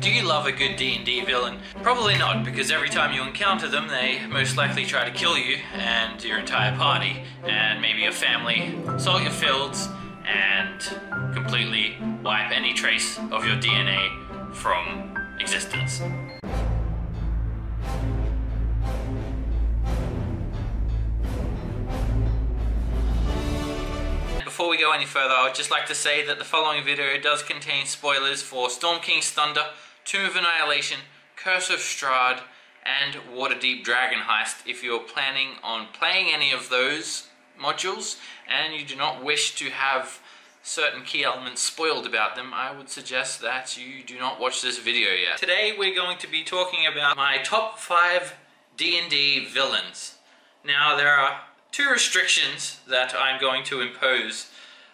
Do you love a good D&D villain? Probably not, because every time you encounter them, they most likely try to kill you and your entire party, and maybe your family, salt your fields, and completely wipe any trace of your DNA from existence. Before we go any further, I would just like to say that the following video does contain spoilers for Storm King's Thunder, Tomb of Annihilation, Curse of Strahd, and Waterdeep Dragon Heist. If you're planning on playing any of those modules and you do not wish to have certain key elements spoiled about them, I would suggest that you do not watch this video yet. Today we're going to be talking about my top 5 D&D villains. Now there are 2 restrictions that I'm going to impose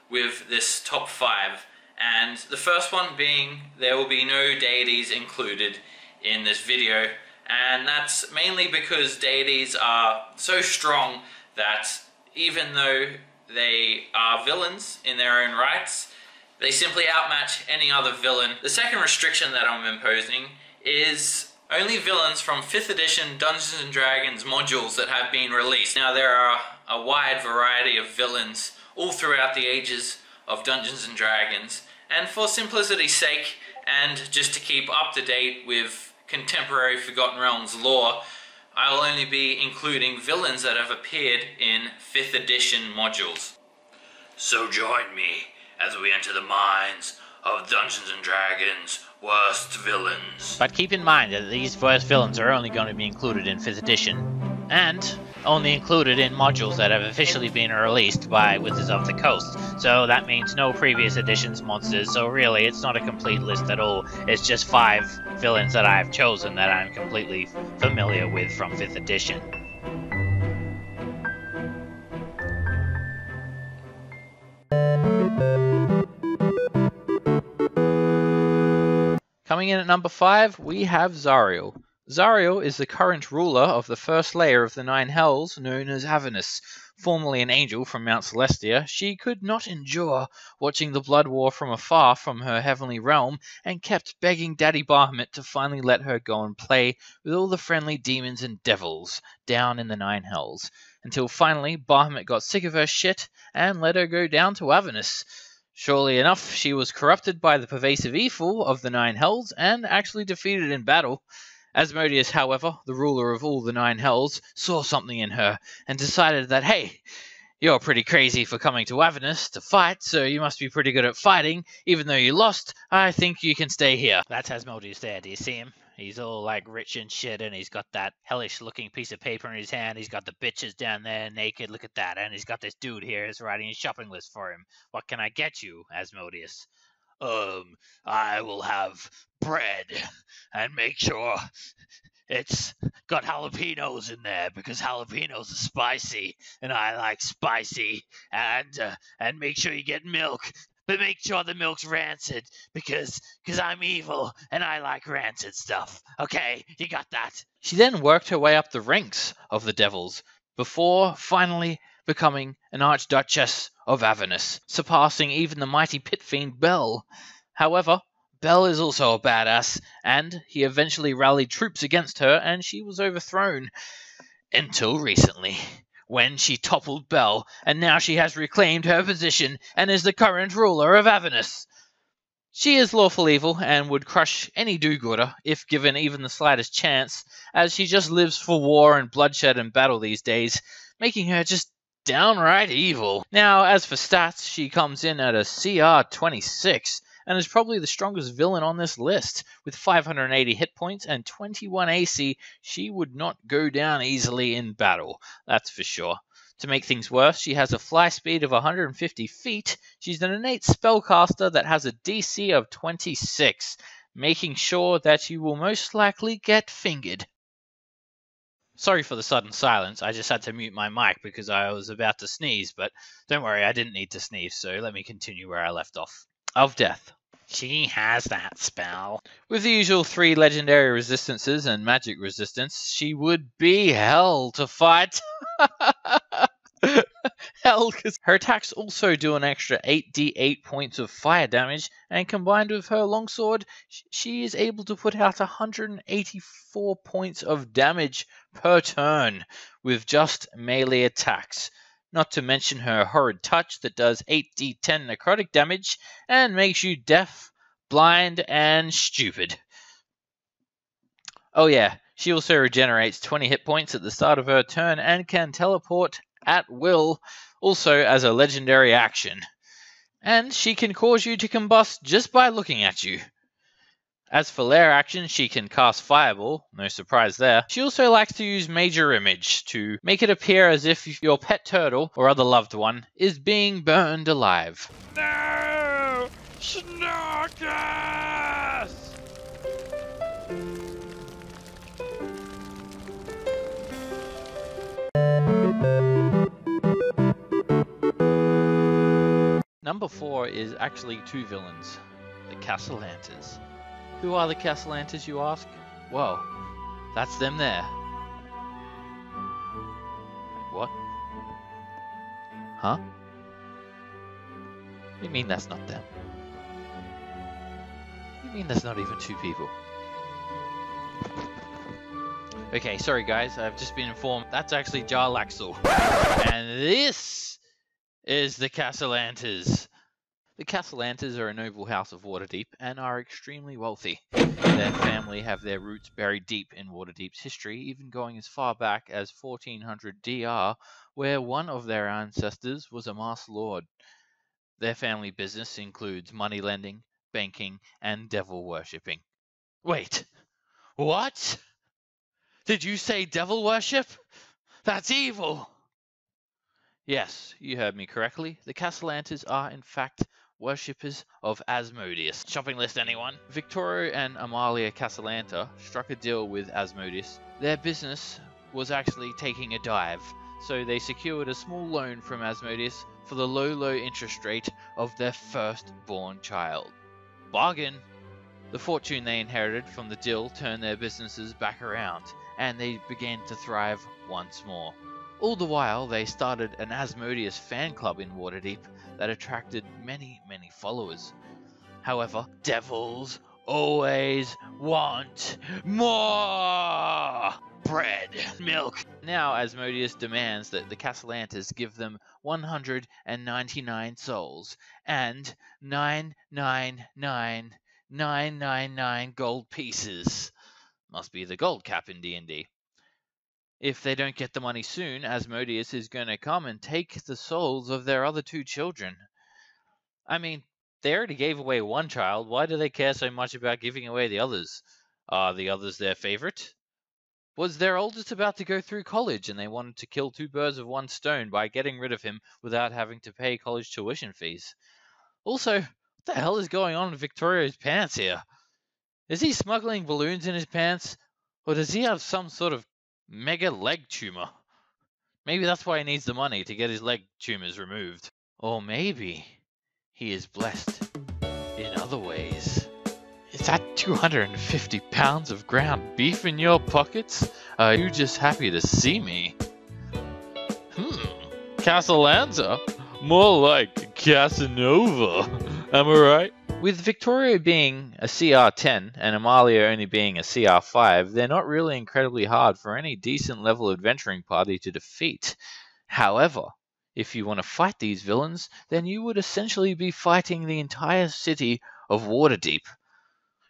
with this top 5, and the first one being there will be no deities included in this video, and that's mainly because deities are so strong that even though they are villains in their own rights, they simply outmatch any other villain. The second restriction that I'm imposing is only villains from 5th edition Dungeons & Dragons modules that have been released. Now there are a wide variety of villains all throughout the ages of Dungeons & Dragons, and for simplicity's sake and just to keep up to date with contemporary Forgotten Realms lore, I will only be including villains that have appeared in 5th edition modules. So join me as we enter the minds of Dungeons & Dragons' worst villains. But keep in mind that these worst villains are only going to be included in 5th edition, and only included in modules that have officially been released by Wizards of the Coast. So that means no previous editions monsters, so really it's not a complete list at all. It's just 5 villains that I've chosen that I'm completely familiar with from 5th edition. Coming in at number 5, we have Zariel. Zariel is the current ruler of the first layer of the 9 Hells, known as Avernus. Formerly an angel from Mount Celestia, she could not endure watching the blood war from afar from her heavenly realm, and kept begging Daddy Bahamut to finally let her go and play with all the friendly demons and devils down in the 9 Hells, until finally Bahamut got sick of her shit and let her go down to Avernus. Surely enough, she was corrupted by the pervasive evil of the 9 Hells and actually defeated in battle. Asmodeus, however, the ruler of all the 9 Hells, saw something in her and decided that, hey, you're pretty crazy for coming to Avernus to fight, so you must be pretty good at fighting. Even though you lost, I think you can stay here. That's Asmodeus there, do you see him? He's all like rich and shit, and he's got that hellish looking piece of paper in his hand. He's got the bitches down there naked, look at that. And he's got this dude here who's writing a shopping list for him. What can I get you, Asmodeus? I will have bread, and make sure it's got jalapenos in there, because jalapenos are spicy, and I like spicy, and make sure you get milk, but make sure the milk's rancid, because I'm evil, and I like rancid stuff. Okay, you got that? She then worked her way up the ranks of the devils, before finally becoming an Archduchess of Avernus, surpassing even the mighty pit fiend Bel. However, Bel is also a badass, and he eventually rallied troops against her, and she was overthrown. Until recently, when she toppled Bel, and now she has reclaimed her position and is the current ruler of Avernus. She is lawful evil and would crush any do-gooder if given even the slightest chance, as she just lives for war and bloodshed and battle these days, making her just downright evil. Now, as for stats, she comes in at a CR 26, and is probably the strongest villain on this list. With 580 hit points and 21 AC, she would not go down easily in battle, that's for sure. To make things worse, she has a fly speed of 150 feet. She's an innate spellcaster that has a DC of 26, making sure that you will most likely get fingered. Sorry for the sudden silence, I just had to mute my mic because I was about to sneeze, but don't worry, I didn't need to sneeze, so let me continue where I left off. Of Death. She has that spell. With the usual 3 legendary resistances and magic resistance, she would be hell to fight. Hell, because her attacks also do an extra 8d8 points of fire damage, and combined with her longsword, she is able to put out 184 points of damage per turn with just melee attacks. Not to mention her horrid touch that does 8d10 necrotic damage and makes you deaf, blind, and stupid. Oh yeah, she also regenerates 20 hit points at the start of her turn and can teleport at will, also as a legendary action. And she can cause you to combust just by looking at you. As for lair action, she can cast Fireball, no surprise there. She also likes to use Major Image to make it appear as if your pet turtle or other loved one is being burned alive. No! Snorkus! Number 4 is actually two villains, the Castellantas. Who are the Castellantas, you ask? Well, that's them there. Wait, what? Huh? What do you mean that's not them? What do you mean that's not even two people? Okay, sorry guys, I've just been informed that's actually Jarlaxle. And this is the Castellantas. The Castellantas are a noble house of Waterdeep and are extremely wealthy. Their family have their roots buried deep in Waterdeep's history, even going as far back as 1400 DR, where one of their ancestors was a Master Lord. Their family business includes money lending, banking, and devil worshipping. Wait, what? Did you say devil worship? That's evil! Yes, you heard me correctly. The Castellantas are, in fact, worshippers of Asmodeus. Shopping list, anyone? Victorio and Amalia Castellanta struck a deal with Asmodeus. Their business was actually taking a dive, so they secured a small loan from Asmodeus for the low interest rate of their firstborn child. Bargain! The fortune they inherited from the deal turned their businesses back around, and they began to thrive once more. All the while, they started an Asmodeus fan club in Waterdeep that attracted many followers. However, devils always want more! Bread, milk. Now Asmodeus demands that the Castellantas give them 199 souls and 999 gold pieces. Must be the gold cap in D&D. If they don't get the money soon, Asmodeus is going to come and take the souls of their other two children. I mean, they already gave away one child. Why do they care so much about giving away the others? Are the others their favorite? Was their oldest about to go through college and they wanted to kill two birds with one stone by getting rid of him without having to pay college tuition fees? Also, what the hell is going on in Victorio's pants here? Is he smuggling balloons in his pants? Or does he have some sort of mega leg tumor? Maybe that's why he needs the money, to get his leg tumors removed. Or maybe he is blessed in other ways. Is that 250 pounds of ground beef in your pockets? Are you just happy to see me? Castellanta? More like Casanova. Am I right? With Victoria being a CR10 and Amalia only being a CR5, they're not really incredibly hard for any decent level adventuring party to defeat. However, if you want to fight these villains, then you would essentially be fighting the entire city of Waterdeep.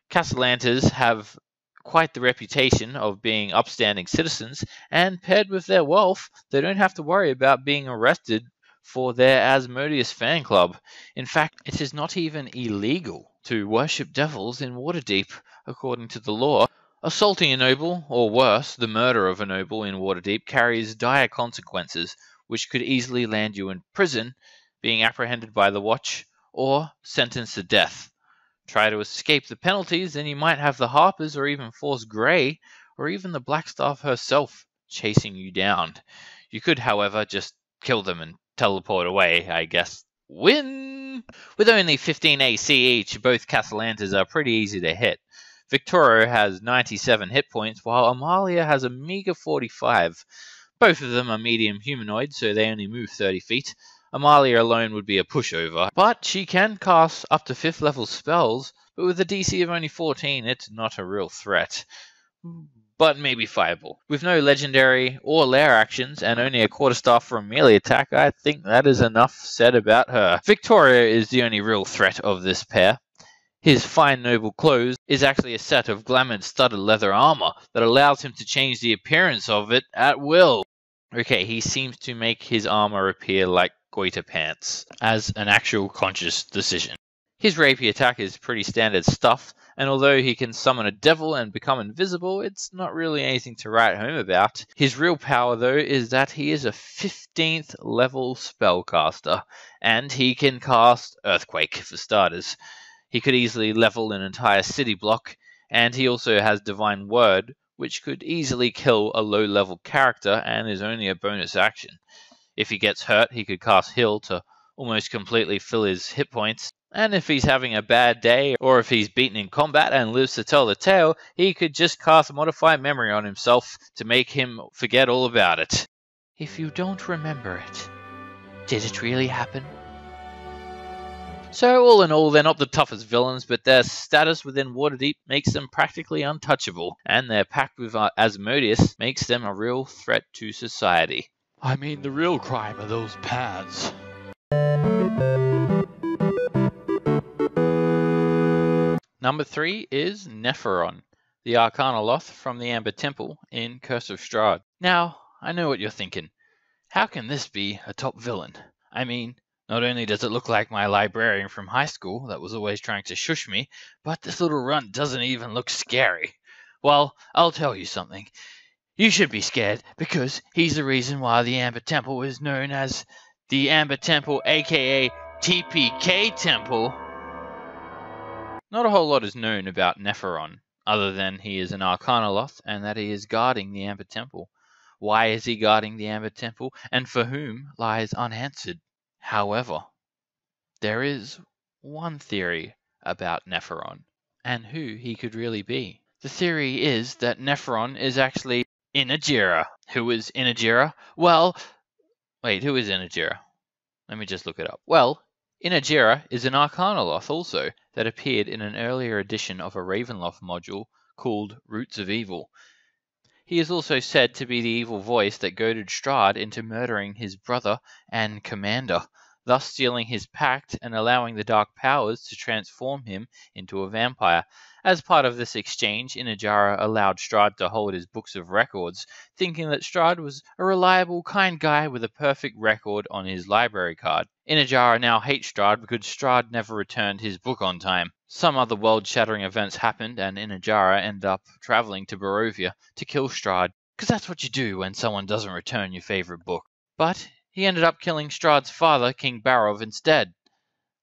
Castellantas have quite the reputation of being upstanding citizens, and paired with their wealth, they don't have to worry about being arrested for their Asmodeus fan club. In fact, it is not even illegal to worship devils in Waterdeep, according to the law. Assaulting a noble, or worse, the murder of a noble in Waterdeep, carries dire consequences, which could easily land you in prison, being apprehended by the Watch, or sentenced to death. Try to escape the penalties, then you might have the Harpers, or even Force Grey, or even the Blackstaff herself chasing you down. You could, however, just kill them and teleport away, I guess. Win! With only 15 AC each, both Castellantas are pretty easy to hit. Victoria has 97 hit points, while Amalia has a meager 45. Both of them are medium humanoid, so they only move 30 feet. Amalia alone would be a pushover, but she can cast up to 5th level spells, but with a DC of only 14, it's not a real threat. But maybe fireable. With no legendary or lair actions and only a quarterstaff for a melee attack, I think that is enough said about her. Victoria is the only real threat of this pair. His fine noble clothes is actually a set of glamoured studded leather armor that allows him to change the appearance of it at will. Okay, he seems to make his armor appear like goiter pants as an actual conscious decision. His rapier attack is pretty standard stuff, and although he can summon a devil and become invisible, it's not really anything to write home about. His real power, though, is that he is a 15th level spellcaster, and he can cast Earthquake, for starters. He could easily level an entire city block, and he also has Divine Word, which could easily kill a low-level character and is only a bonus action. If he gets hurt, he could cast Heal to almost completely fill his hit points. And if he's having a bad day, or if he's beaten in combat and lives to tell the tale, he could just cast Modify Memory on himself to make him forget all about it. If you don't remember it, did it really happen? So all in all, they're not the toughest villains, but their status within Waterdeep makes them practically untouchable, and their pact with Asmodeus makes them a real threat to society. I mean, the real crime are those paths. Number 3 is Nephiron, the Arcanoloth from the Amber Temple in Curse of Strahd. Now, I know what you're thinking. How can this be a top villain? I mean, not only does it look like my librarian from high school that was always trying to shush me, but this little runt doesn't even look scary. Well, I'll tell you something. You should be scared, because he's the reason why the Amber Temple is known as the Amber Temple, aka TPK Temple. Not a whole lot is known about Nephiron, other than he is an Arcanoloth and that he is guarding the Amber Temple. Why is he guarding the Amber Temple, and for whom, lies unanswered. However, there is one theory about Nephiron, and who he could really be. The theory is that Nephiron is actually Inajira. Who is Inajira? Well, wait, who is Inajira? Let me just look it up. Well, Inajira is an Arcanoloth also that appeared in an earlier edition of a Ravenloft module called Roots of Evil. He is also said to be the evil voice that goaded Strahd into murdering his brother and commander, thus sealing his pact and allowing the dark powers to transform him into a vampire. As part of this exchange, Inajira allowed Strahd to hold his books of records, thinking that Strahd was a reliable, kind guy with a perfect record on his library card. Inajira now hates Strahd because Strahd never returned his book on time. Some other world-shattering events happened, and Inajira ended up traveling to Barovia to kill Strahd, because that's what you do when someone doesn't return your favorite book. But he ended up killing Strahd's father, King Barov, instead.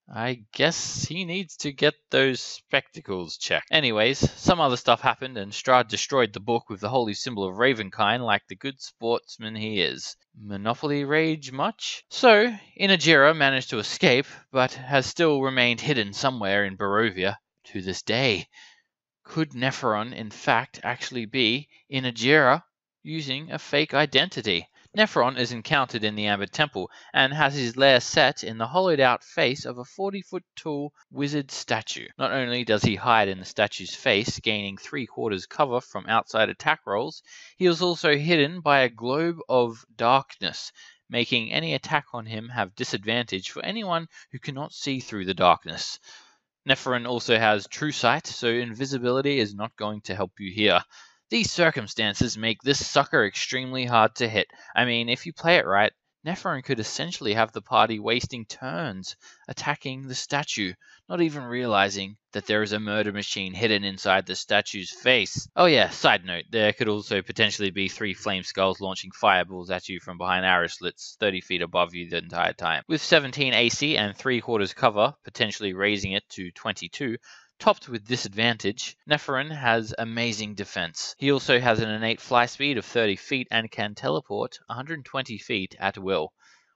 I guess he needs to get those spectacles checked. Anyways, some other stuff happened and Strahd destroyed the book with the holy symbol of Ravenkind like the good sportsman he is. Monopoly rage much? So, Inajira managed to escape, but has still remained hidden somewhere in Barovia to this day. Could Nephiron in fact actually be Inajira using a fake identity? Nephiron is encountered in the Amber Temple and has his lair set in the hollowed-out face of a 40-foot tall wizard statue. Not only does he hide in the statue's face, gaining 3/4 cover from outside attack rolls, he is also hidden by a globe of darkness, making any attack on him have disadvantage for anyone who cannot see through the darkness. Nephiron also has true sight, so invisibility is not going to help you here. These circumstances make this sucker extremely hard to hit. I mean, if you play it right, Nephiron could essentially have the party wasting turns attacking the statue, not even realizing that there is a murder machine hidden inside the statue's face. Oh yeah, side note, there could also potentially be 3 flame skulls launching fireballs at you from behind arrow slits 30 feet above you the entire time. With 17 AC and 3/4 cover, potentially raising it to 22, topped with disadvantage, Nephiron has amazing defense. He also has an innate fly speed of 30 feet and can teleport 120 feet at will.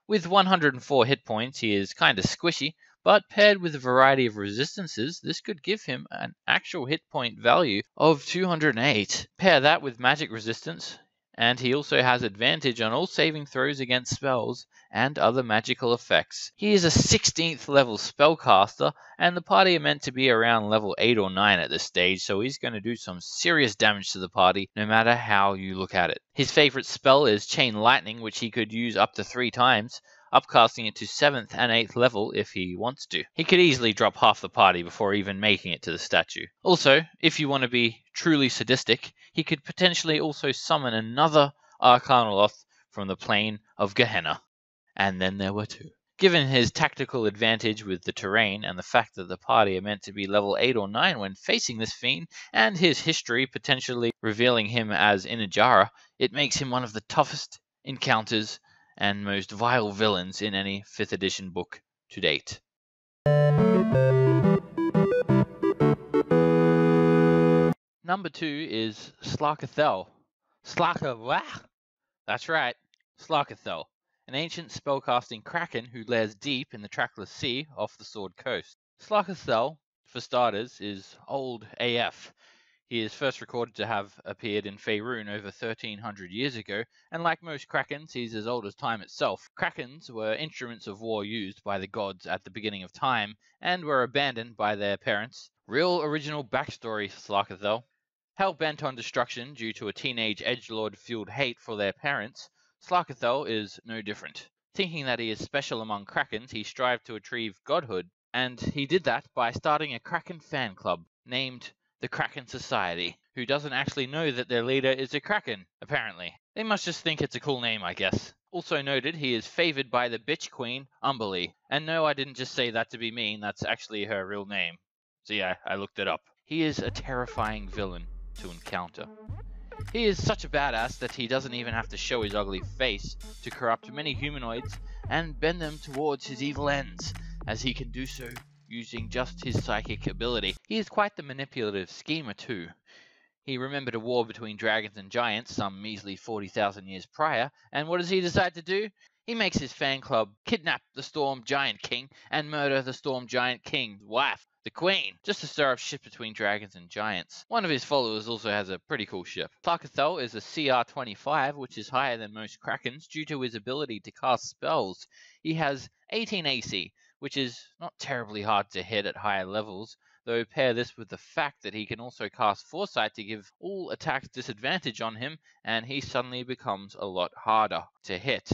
With 104 hit points, he is kinda squishy, but paired with a variety of resistances, this could give him an actual hit point value of 208. Pair that with magic resistance, and he also has advantage on all saving throws against spells and other magical effects. He is a 16th level spellcaster, and the party are meant to be around level 8 or 9 at this stage, so he's going to do some serious damage to the party no matter how you look at it. His favorite spell is Chain Lightning, which he could use up to 3 times, upcasting it to 7th and 8th level if he wants to. He could easily drop half the party before even making it to the statue. Also, if you want to be truly sadistic, he could potentially also summon another Arcanoloth from the plane of Gehenna. And then there were 2. Given his tactical advantage with the terrain and the fact that the party are meant to be level 8 or 9 when facing this fiend, and his history potentially revealing him as Inajara, it makes him one of the toughest encounters and most vile villains in any 5th edition book to date. Number 2 is Slakathel. That's right, Slakathel, an ancient spellcasting kraken who lairs deep in the trackless sea off the Sword Coast. Slakathel, for starters, is old AF. He is first recorded to have appeared in Faerun over 1300 years ago, and like most krakens, he's as old as time itself. Krakens were instruments of war used by the gods at the beginning of time, and were abandoned by their parents. Real original backstory for Slakathel. Hell-bent on destruction due to a teenage edgelord-fueled hate for their parents, Slakathel is no different. Thinking that he is special among krakens, he strived to achieve godhood, and he did that by starting a kraken fan club named the Kraken Society, who doesn't actually know that their leader is a kraken, apparently. They must just think it's a cool name, I guess. Also noted, he is favored by the bitch queen, Umberlee. And no, I didn't just say that to be mean, that's actually her real name. So yeah, I looked it up. He is a terrifying villain to encounter. He is such a badass that he doesn't even have to show his ugly face to corrupt many humanoids and bend them towards his evil ends, as he can do so using just his psychic ability. He is quite the manipulative schemer too. He remembered a war between dragons and giants some measly 40,000 years prior, and what does he decide to do? He makes his fan club kidnap the Storm Giant King and murder the Storm Giant King's wife, the Queen, just to stir up shit between dragons and giants. One of his followers also has a pretty cool ship. Slakathel is a CR25, which is higher than most krakens due to his ability to cast spells. He has 18 AC, which is not terribly hard to hit at higher levels, though pair this with the fact that he can also cast Foresight to give all attacks disadvantage on him, and he suddenly becomes a lot harder to hit.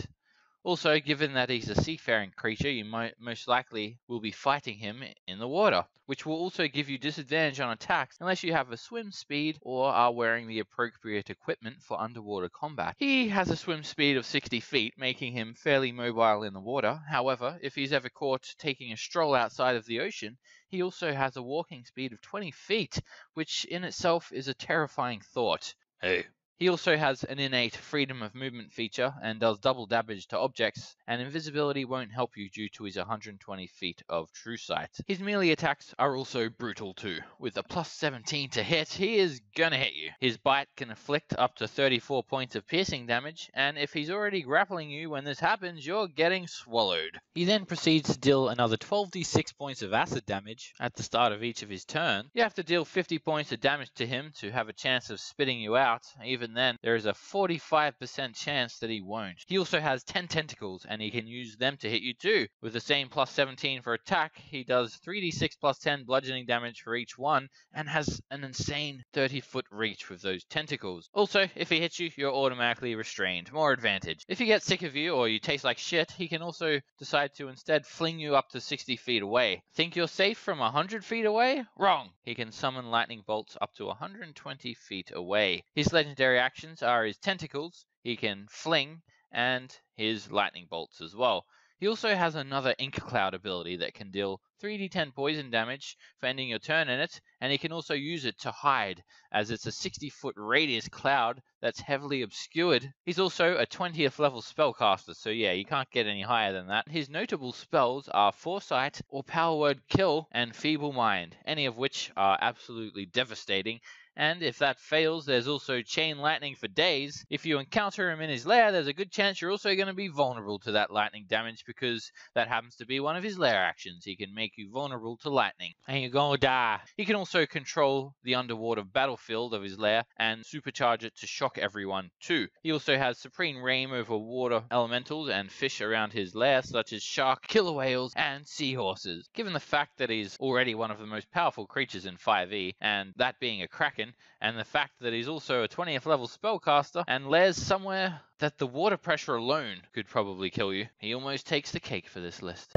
Also, given that he's a seafaring creature, you most likely will be fighting him in the water, which will also give you disadvantage on attacks unless you have a swim speed or are wearing the appropriate equipment for underwater combat. He has a swim speed of 60 feet, making him fairly mobile in the water. However, if he's ever caught taking a stroll outside of the ocean, he also has a walking speed of 20 feet, which in itself is a terrifying thought. Hey. He also has an innate freedom of movement feature and does double damage to objects, and invisibility won't help you due to his 120 feet of true sight. His melee attacks are also brutal too. With a plus 17 to hit, he is gonna hit you. His bite can inflict up to 34 points of piercing damage, and if he's already grappling you when this happens, you're getting swallowed. He then proceeds to deal another 12d6 points of acid damage at the start of each of his turns. You have to deal 50 points of damage to him to have a chance of spitting you out. Even then, there is a 45% chance that he won't. He also has 10 tentacles, and he can use them to hit you too. With the same plus 17 for attack, he does 3d6 plus 10 bludgeoning damage for each one, and has an insane 30-foot reach with those tentacles. Also, if he hits you, you're automatically restrained. More advantage. If he gets sick of you, or you taste like shit, he can also decide to instead fling you up to 60 feet away. Think you're safe from 100 feet away? Wrong! He can summon lightning bolts up to 120 feet away. His legendary actions are his tentacles, he can fling, and his lightning bolts as well. He also has another Ink Cloud ability that can deal 3d10 poison damage for ending your turn in it, and he can also use it to hide, as it's a 60-foot radius cloud that's heavily obscured. He's also a 20th level spellcaster, so yeah, you can't get any higher than that. His notable spells are Foresight, or Power Word Kill, and Feeble Mind, any of which are absolutely devastating, and if that fails, there's also chain lightning for days. If you encounter him in his lair, there's a good chance you're also going to be vulnerable to that lightning damage because that happens to be one of his lair actions. He can make you vulnerable to lightning, and you're gonna die. He can also control the underwater battlefield of his lair and supercharge it to shock everyone too. He also has supreme reign over water elementals and fish around his lair, such as shark, killer whales, and seahorses. Given the fact that he's already one of the most powerful creatures in 5e, and that being a kraken, and the fact that he's also a 20th level spellcaster and lairs somewhere that the water pressure alone could probably kill you, he almost takes the cake for this list.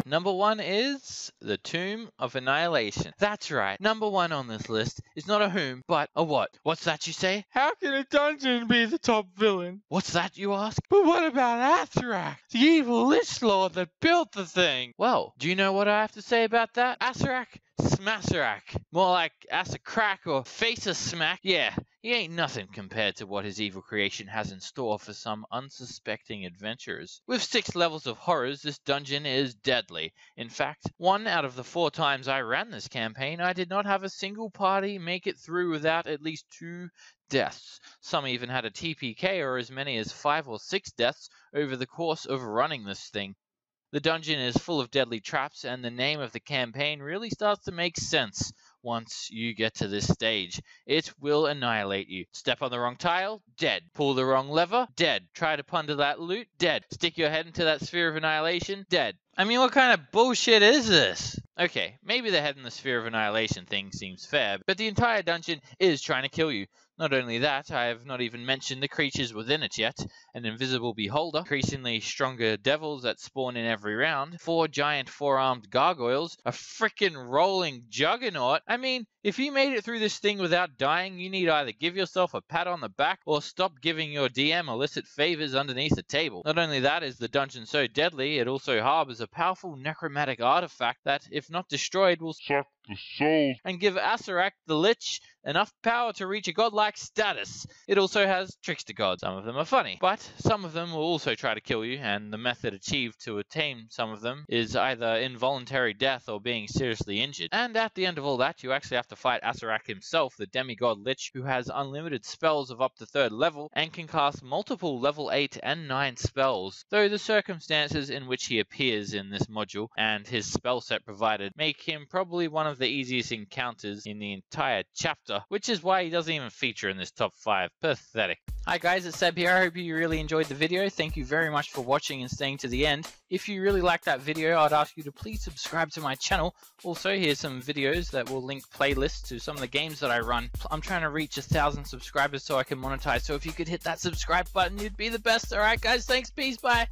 Number 1 is the Tomb of Annihilation. That's right, number 1 on this list is not a whom, but a what. What's that you say? How can a dungeon be the top villain? What's that you ask? But what about Atherak, the evil Lich Lord that built the thing? Well, do you know what I have to say about that? Atherak, Smasherak. More like Ass-a-crack or Face-a-smack. Yeah, he ain't nothing compared to what his evil creation has in store for some unsuspecting adventurers. With 6 levels of horrors, this dungeon is deadly. In fact, 1 out of the 4 times I ran this campaign, I did not have a single party make it through without at least 2 deaths. Some even had a TPK or as many as 5 or 6 deaths over the course of running this thing. The dungeon is full of deadly traps, and the name of the campaign really starts to make sense once you get to this stage. It will annihilate you. Step on the wrong tile, dead. Pull the wrong lever, dead. Try to plunder that loot, dead. Stick your head into that sphere of annihilation, dead. I mean, what kind of bullshit is this? Okay, maybe the head in the sphere of annihilation thing seems fair, but the entire dungeon is trying to kill you. Not only that, I have not even mentioned the creatures within it yet. An invisible beholder, increasingly stronger devils that spawn in every round, 4 giant 4-armed gargoyles, a frickin' rolling juggernaut. I mean, if you made it through this thing without dying, you need either give yourself a pat on the back or stop giving your DM illicit favors underneath the table. Not only that is the dungeon so deadly, it also harbors a powerful necromantic artifact that, if not destroyed, will suck the soul and give Atherak the Lich enough power to reach a godlike status. It also has trickster gods. Some of them are funny, but some of them will also try to kill you, and the method achieved to attain some of them is either involuntary death or being seriously injured. And at the end of all that, you actually have to fight Atherak himself, the demigod Lich, who has unlimited spells of up to 3rd level and can cast multiple level 8 and 9 spells, though the circumstances in which he appears in this module and his spell set provided make him probably one of the easiest encounters in the entire chapter, which is why he doesn't even feature in this top 5. Pathetic. Hi guys, it's Seb here. I hope you really enjoyed the video. Thank you very much for watching and staying to the end. If you really liked that video, I'd ask you to please subscribe to my channel. Also, here's some videos that will link playlists to some of the games that I run. I'm trying to reach 1,000 subscribers so I can monetize, so if you could hit that subscribe button, you'd be the best. Alright guys, thanks, peace, bye.